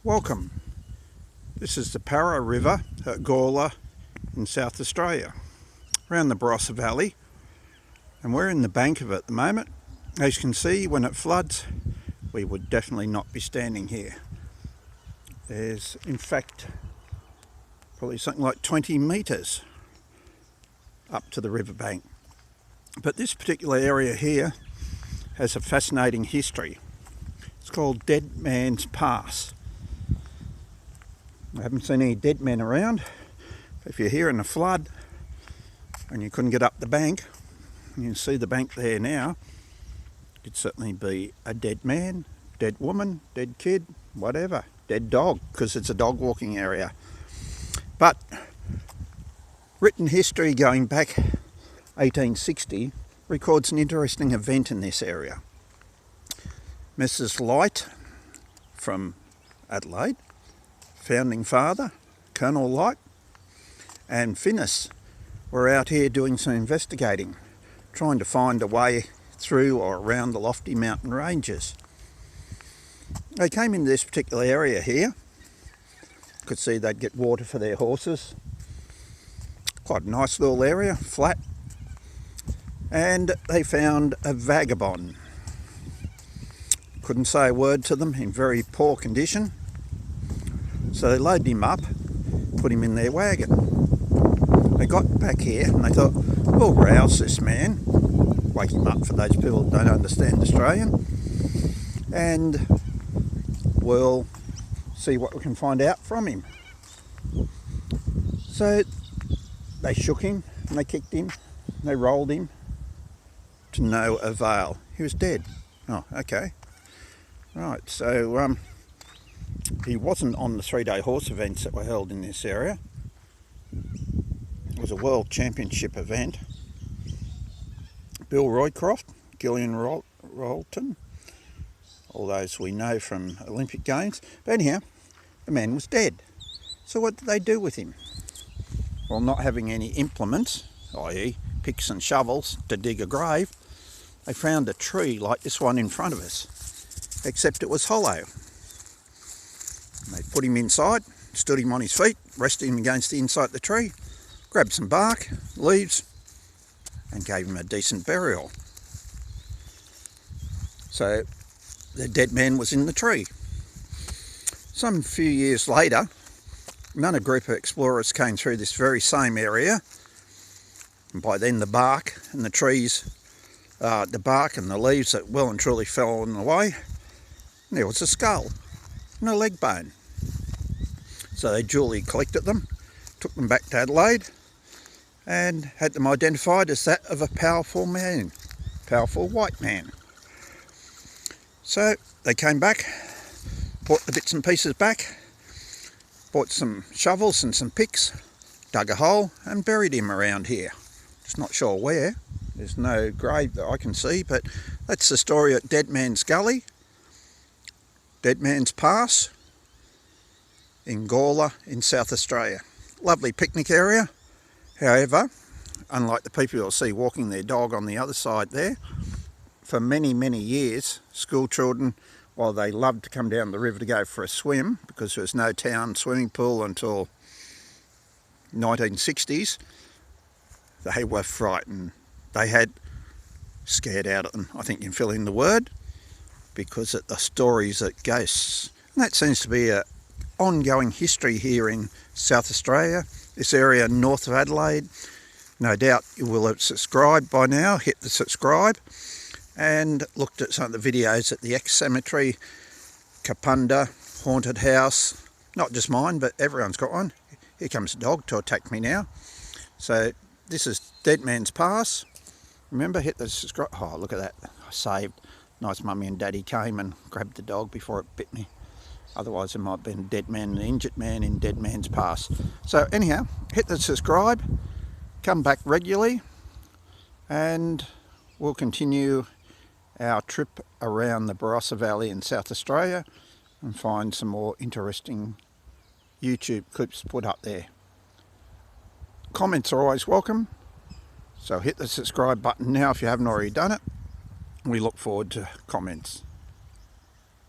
Welcome. This is the Para River at Gawler in South Australia, around the Barossa Valley, and we're in the bank of it at the moment. As you can see, when it floods, we would definitely not be standing here. There's, in fact, probably something like 20 metres up to the riverbank. But this particular area here has a fascinating history. It's called Dead Man's Pass. I haven't seen any dead men around. If you're here in a flood and you couldn't get up the bank, you can see the bank there now, it'd certainly be a dead man, dead woman, dead kid, whatever, dead dog, because it's a dog walking area. But written history going back 1860 records an interesting event in this area. Mrs. Light from Adelaide, founding father, Colonel Light, and Finnis were out here doing some investigating, trying to find a way through or around the lofty mountain ranges. They came into this particular area here. Could see they'd get water for their horses. Quite a nice little area, flat. And they found a vagabond. Couldn't say a word to them, in very poor condition. So they loaded him up, put him in their wagon. They got back here and they thought, we'll rouse this man, wake him up for those people who don't understand Australian, and we'll see what we can find out from him. So they shook him and they kicked him and they rolled him to no avail. He was dead. Oh, okay. Right, so he wasn't on the 3-day horse events that were held in this area. It was a world championship event. Bill Roycroft, Gillian Rolton, all those we know from Olympic Games. But anyhow, the man was dead. So what did they do with him? Well, not having any implements, i.e. picks and shovels, to dig a grave, they found a tree like this one in front of us, except it was hollow. They put him inside, stood him on his feet, rested him against the inside of the tree, grabbed some bark, leaves, and gave him a decent burial. So the dead man was in the tree. Some few years later, another group of explorers came through this very same area, and by then the bark and the trees, the bark and the leaves had well and truly fallen away, and there was a skull and a leg bone. So they duly collected them, took them back to Adelaide, and had them identified as that of a powerful man, powerful white man. So they came back, brought the bits and pieces back, bought some shovels and some picks, dug a hole and buried him around here. Just not sure where. There's no grave that I can see, but that's the story at Dead Man's Gully, Dead Man's Pass in Gawler in South Australia. Lovely picnic area. However, unlike the people you'll see walking their dog on the other side there, for many, many years, school children, while they loved to come down the river to go for a swim, because there was no town swimming pool until 1960s, they were frightened. They had scared out of them. I think you can fill in the word, because of the stories of ghosts. And that seems to be an ongoing history here in South Australia, this area north of Adelaide. No doubt you will have subscribed by now, hit the subscribe, and looked at some of the videos at the ex-cemetery, Kapunda, haunted house, not just mine, but everyone's got one. Here comes a dog to attack me now. So this is Dead Man's Pass. Remember, hit the subscribe. Oh, look at that. I saved. Nice mummy and daddy came and grabbed the dog before it bit me. Otherwise there might have been a dead man and an injured man in Dead Man's Pass. So anyhow, hit the subscribe, come back regularly, and we'll continue our trip around the Barossa Valley in South Australia and find some more interesting YouTube clips put up there. Comments are always welcome, so hit the subscribe button now if you haven't already done it. We look forward to comments.